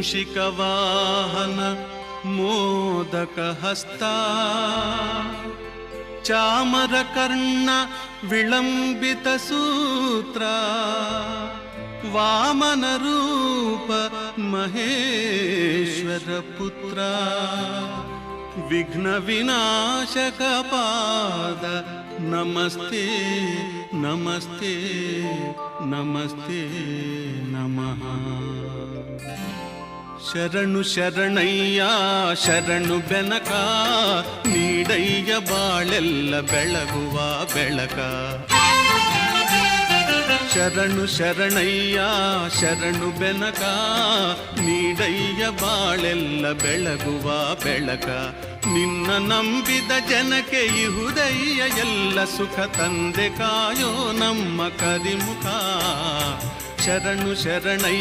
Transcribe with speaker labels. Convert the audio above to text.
Speaker 1: ಮೂಷಿಕವಾಹನ ಮೋದಕ ಹಸ್ತ ಚಾಮರಕರ್ಣ ವಿಳಂಬಿತ ಸೂತ್ರ ವಾಮನ ರೂಪ ಮಹೇಶ್ವರ ಪುತ್ರ ವಿಘ್ನ ವಿನಾಶಕ ಪಾದ ನಮಸ್ತೆ ನಮಸ್ತೆ ನಮಸ್ತೆ ನಮಃ. ಶರಣು ಶರಣಯ್ಯ ಶರಣು ಬೆನಕ ನೀಡಯ್ಯ ಬಾಳೆಲ್ಲ ಬೆಳಗುವ ಬೆಳಕ. ಶರಣು ಶರಣಯ್ಯ ಶರಣು ಬೆನಕ ನೀಡಯ್ಯ ಬಾಳೆಲ್ಲ ಬೆಳಗುವ ಬೆಳಕ. ನಿನ್ನ ನಂಬಿದ ಜನಕ್ಕೆ ಇಹುದಯ್ಯ ಎಲ್ಲ ಸುಖ ತಂದೆ ಕಾಯೋ ನಮ್ಮ ಕರಿಮುಖ. ಶರಣು ಶರಣಯ್ಯ